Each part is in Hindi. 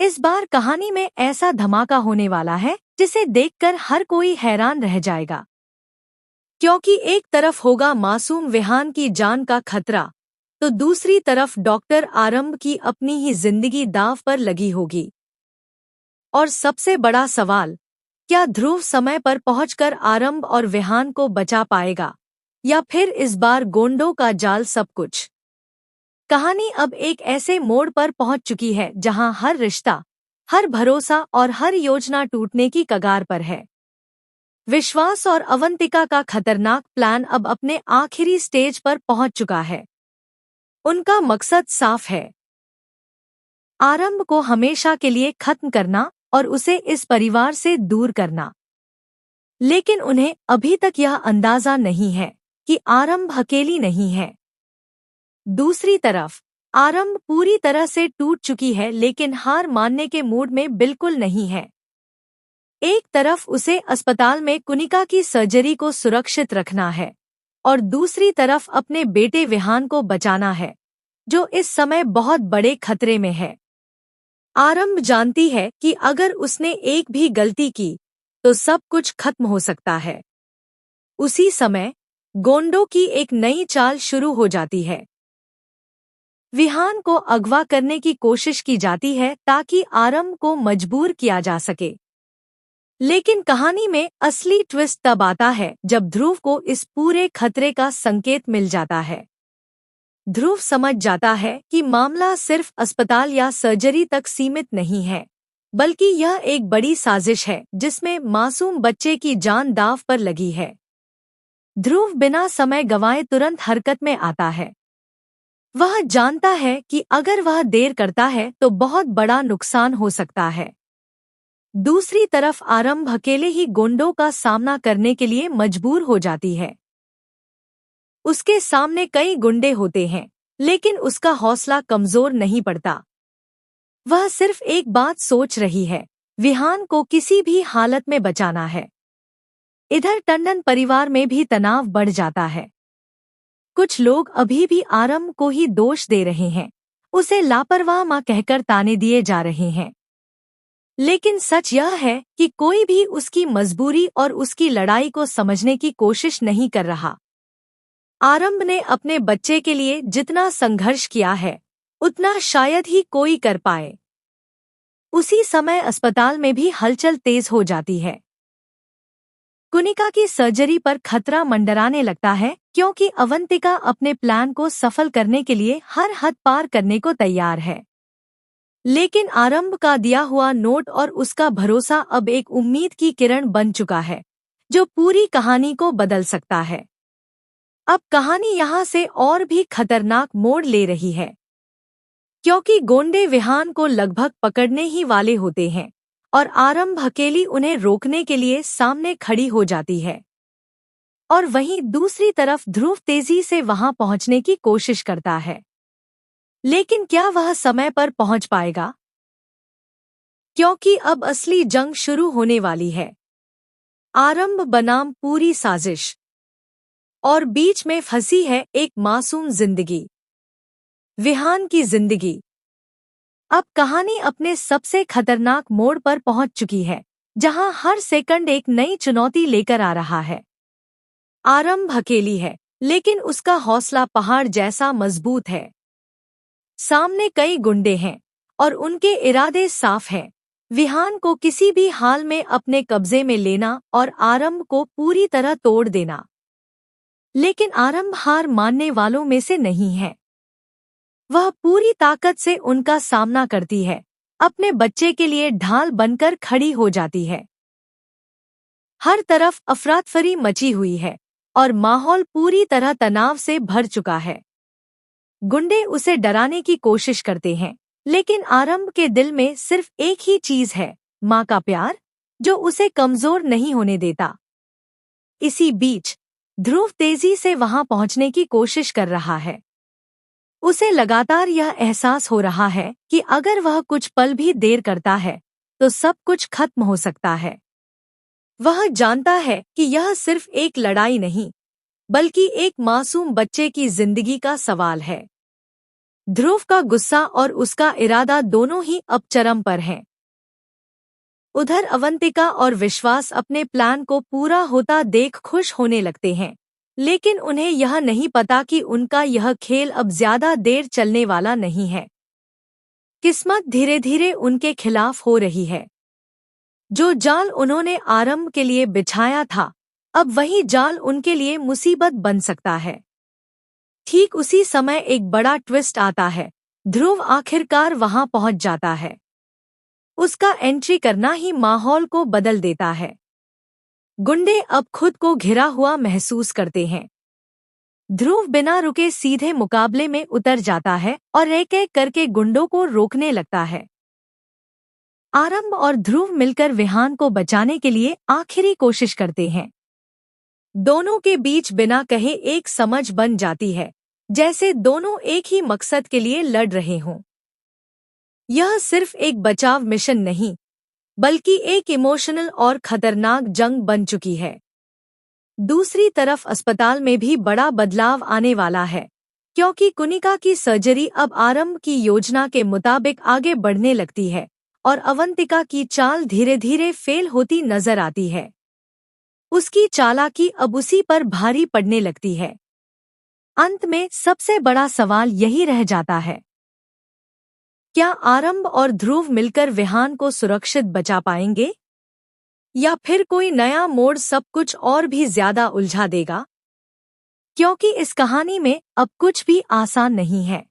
इस बार कहानी में ऐसा धमाका होने वाला है जिसे देखकर हर कोई हैरान रह जाएगा। क्योंकि एक तरफ होगा मासूम विहान की जान का खतरा, तो दूसरी तरफ डॉक्टर आरंभ की अपनी ही जिंदगी दांव पर लगी होगी। और सबसे बड़ा सवाल, क्या ध्रुव समय पर पहुंचकर आरंभ और विहान को बचा पाएगा, या फिर इस बार गोंडों का जाल सब कुछ। कहानी अब एक ऐसे मोड़ पर पहुंच चुकी है जहां हर रिश्ता, हर भरोसा और हर योजना टूटने की कगार पर है। विश्वास और अवंतिका का खतरनाक प्लान अब अपने आखिरी स्टेज पर पहुंच चुका है। उनका मकसद साफ है, आरंभ को हमेशा के लिए खत्म करना और उसे इस परिवार से दूर करना। लेकिन उन्हें अभी तक यह अंदाजा नहीं है कि आरंभ अकेली नहीं है। दूसरी तरफ आरंभ पूरी तरह से टूट चुकी है, लेकिन हार मानने के मूड में बिल्कुल नहीं है। एक तरफ उसे अस्पताल में कुनिका की सर्जरी को सुरक्षित रखना है और दूसरी तरफ अपने बेटे विहान को बचाना है, जो इस समय बहुत बड़े खतरे में है। आरंभ जानती है कि अगर उसने एक भी गलती की तो सब कुछ खत्म हो सकता है। उसी समय गोंडों की एक नई चाल शुरू हो जाती है। विहान को अगवा करने की कोशिश की जाती है ताकि आरंभ को मजबूर किया जा सके। लेकिन कहानी में असली ट्विस्ट तब आता है जब ध्रुव को इस पूरे खतरे का संकेत मिल जाता है। ध्रुव समझ जाता है कि मामला सिर्फ अस्पताल या सर्जरी तक सीमित नहीं है, बल्कि यह एक बड़ी साजिश है जिसमें मासूम बच्चे की जान दांव पर लगी है। ध्रुव बिना समय गंवाए तुरंत हरकत में आता है। वह जानता है कि अगर वह देर करता है तो बहुत बड़ा नुकसान हो सकता है। दूसरी तरफ आरंभ अकेले ही गोंडों का सामना करने के लिए मजबूर हो जाती है। उसके सामने कई गुंडे होते हैं, लेकिन उसका हौसला कमजोर नहीं पड़ता। वह सिर्फ एक बात सोच रही है, विहान को किसी भी हालत में बचाना है। इधर टंडन परिवार में भी तनाव बढ़ जाता है। कुछ लोग अभी भी आरंभ को ही दोष दे रहे हैं, उसे लापरवाह मां कहकर ताने दिए जा रहे हैं। लेकिन सच यह है कि कोई भी उसकी मजबूरी और उसकी लड़ाई को समझने की कोशिश नहीं कर रहा। आरंभ ने अपने बच्चे के लिए जितना संघर्ष किया है, उतना शायद ही कोई कर पाए। उसी समय अस्पताल में भी हलचल तेज हो जाती है। कुनिका की सर्जरी पर खतरा मंडराने लगता है, क्योंकि अवंतिका अपने प्लान को सफल करने के लिए हर हद पार करने को तैयार है। लेकिन आरंभ का दिया हुआ नोट और उसका भरोसा अब एक उम्मीद की किरण बन चुका है, जो पूरी कहानी को बदल सकता है। अब कहानी यहाँ से और भी खतरनाक मोड़ ले रही है, क्योंकि गोंडे विहान को लगभग पकड़ने ही वाले होते हैं और आरंभ अकेली उन्हें रोकने के लिए सामने खड़ी हो जाती है। और वहीं दूसरी तरफ ध्रुव तेजी से वहां पहुंचने की कोशिश करता है। लेकिन क्या वह समय पर पहुंच पाएगा? क्योंकि अब असली जंग शुरू होने वाली है। आरंभ बनाम पूरी साजिश, और बीच में फंसी है एक मासूम जिंदगी, विहान की जिंदगी। अब कहानी अपने सबसे खतरनाक मोड़ पर पहुंच चुकी है, जहां हर सेकंड एक नई चुनौती लेकर आ रहा है। आरंभ अकेली है, लेकिन उसका हौसला पहाड़ जैसा मजबूत है। सामने कई गुंडे हैं और उनके इरादे साफ हैं, विहान को किसी भी हाल में अपने कब्जे में लेना और आरंभ को पूरी तरह तोड़ देना। लेकिन आरंभ हार मानने वालों में से नहीं है। वह पूरी ताकत से उनका सामना करती है, अपने बच्चे के लिए ढाल बनकर खड़ी हो जाती है। हर तरफ अफरातफरी मची हुई है और माहौल पूरी तरह तनाव से भर चुका है। गुंडे उसे डराने की कोशिश करते हैं, लेकिन आरंभ के दिल में सिर्फ एक ही चीज है, माँ का प्यार, जो उसे कमजोर नहीं होने देता। इसी बीच ध्रुव तेजी से वहां पहुंचने की कोशिश कर रहा है। उसे लगातार यह एहसास हो रहा है कि अगर वह कुछ पल भी देर करता है तो सब कुछ खत्म हो सकता है। वह जानता है कि यह सिर्फ एक लड़ाई नहीं, बल्कि एक मासूम बच्चे की जिंदगी का सवाल है। ध्रुव का गुस्सा और उसका इरादा दोनों ही अब चरम पर हैं। उधर अवंतिका और विश्वास अपने प्लान को पूरा होता देख खुश होने लगते हैं, लेकिन उन्हें यह नहीं पता कि उनका यह खेल अब ज्यादा देर चलने वाला नहीं है। किस्मत धीरे धीरे उनके खिलाफ हो रही है। जो जाल उन्होंने आरंभ के लिए बिछाया था, अब वही जाल उनके लिए मुसीबत बन सकता है। ठीक उसी समय एक बड़ा ट्विस्ट आता है। ध्रुव आखिरकार वहां पहुंच जाता है। उसका एंट्री करना ही माहौल को बदल देता है। गुंडे अब खुद को घिरा हुआ महसूस करते हैं। ध्रुव बिना रुके सीधे मुकाबले में उतर जाता है और एक एक करके गुंडों को रोकने लगता है। आरंभ और ध्रुव मिलकर विहान को बचाने के लिए आखिरी कोशिश करते हैं। दोनों के बीच बिना कहे एक समझ बन जाती है, जैसे दोनों एक ही मकसद के लिए लड़ रहे हों। यह सिर्फ एक बचाव मिशन नहीं, बल्कि एक इमोशनल और खतरनाक जंग बन चुकी है। दूसरी तरफ अस्पताल में भी बड़ा बदलाव आने वाला है, क्योंकि कुनिका की सर्जरी अब आरंभ की योजना के मुताबिक आगे बढ़ने लगती है और अवंतिका की चाल धीरे धीरे फेल होती नजर आती है। उसकी चालाकी अब उसी पर भारी पड़ने लगती है। अंत में सबसे बड़ा सवाल यही रह जाता है, क्या आरंभ और ध्रुव मिलकर विहान को सुरक्षित बचा पाएंगे, या फिर कोई नया मोड़ सब कुछ और भी ज्यादा उलझा देगा? क्योंकि इस कहानी में अब कुछ भी आसान नहीं है।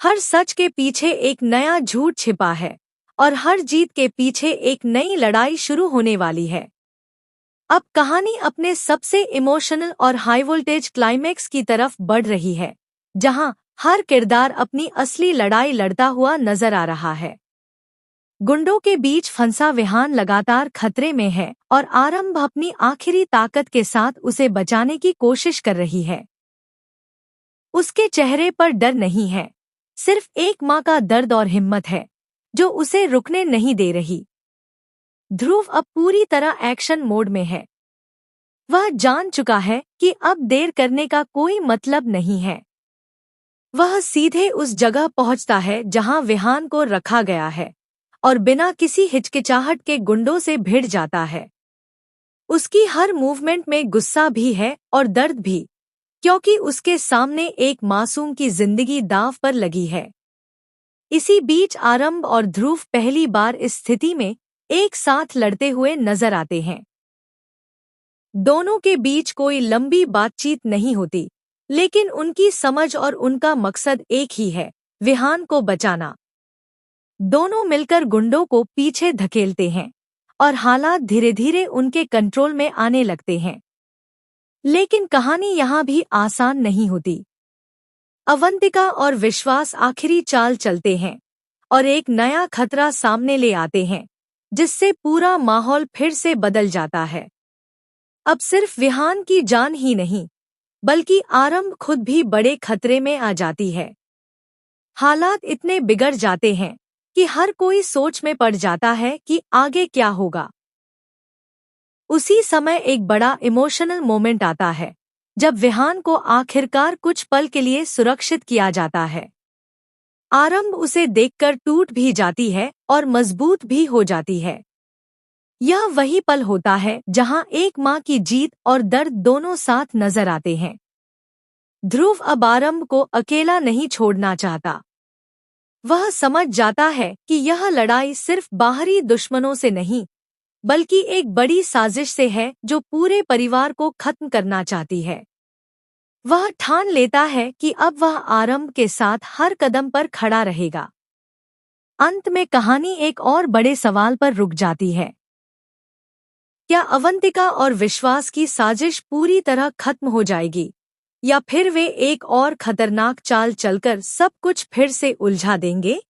हर सच के पीछे एक नया झूठ छिपा है और हर जीत के पीछे एक नई लड़ाई शुरू होने वाली है। अब कहानी अपने सबसे इमोशनल और हाई वोल्टेज क्लाइमैक्स की तरफ बढ़ रही है, जहां हर किरदार अपनी असली लड़ाई लड़ता हुआ नजर आ रहा है। गुंडों के बीच फंसा विहान लगातार खतरे में है और आरंभ अपनी आखिरी ताकत के साथ उसे बचाने की कोशिश कर रही है। उसके चेहरे पर डर नहीं है, सिर्फ एक माँ का दर्द और हिम्मत है जो उसे रुकने नहीं दे रही। ध्रुव अब पूरी तरह एक्शन मोड में है। वह जान चुका है कि अब देर करने का कोई मतलब नहीं है। वह सीधे उस जगह पहुंचता है जहां विहान को रखा गया है और बिना किसी हिचकिचाहट के गुंडों से भिड़ जाता है। उसकी हर मूवमेंट में गुस्सा भी है और दर्द भी, क्योंकि उसके सामने एक मासूम की जिंदगी दांव पर लगी है। इसी बीच आरंभ और ध्रुव पहली बार इस स्थिति में एक साथ लड़ते हुए नजर आते हैं। दोनों के बीच कोई लंबी बातचीत नहीं होती, लेकिन उनकी समझ और उनका मकसद एक ही है, विहान को बचाना। दोनों मिलकर गुंडों को पीछे धकेलते हैं और हालात धीरे धीरे उनके कंट्रोल में आने लगते हैं। लेकिन कहानी यहाँ भी आसान नहीं होती। अवंतिका और विश्वास आखिरी चाल चलते हैं और एक नया खतरा सामने ले आते हैं, जिससे पूरा माहौल फिर से बदल जाता है। अब सिर्फ विहान की जान ही नहीं, बल्कि आरंभ खुद भी बड़े खतरे में आ जाती है। हालात इतने बिगड़ जाते हैं कि हर कोई सोच में पड़ जाता है कि आगे क्या होगा। उसी समय एक बड़ा इमोशनल मोमेंट आता है, जब विहान को आखिरकार कुछ पल के लिए सुरक्षित किया जाता है। आरंभ उसे देखकर टूट भी जाती है और मजबूत भी हो जाती है। यह वही पल होता है जहां एक माँ की जीत और दर्द दोनों साथ नजर आते हैं। ध्रुव अब आरंभ को अकेला नहीं छोड़ना चाहता। वह समझ जाता है कि यह लड़ाई सिर्फ बाहरी दुश्मनों से नहीं, बल्कि एक बड़ी साजिश से है जो पूरे परिवार को खत्म करना चाहती है। वह ठान लेता है कि अब वह आरंभ के साथ हर कदम पर खड़ा रहेगा। अंत में कहानी एक और बड़े सवाल पर रुक जाती है। क्या अवंतिका और विश्वास की साजिश पूरी तरह खत्म हो जाएगी, या फिर वे एक और खतरनाक चाल चलकर सब कुछ फिर से उलझा देंगे?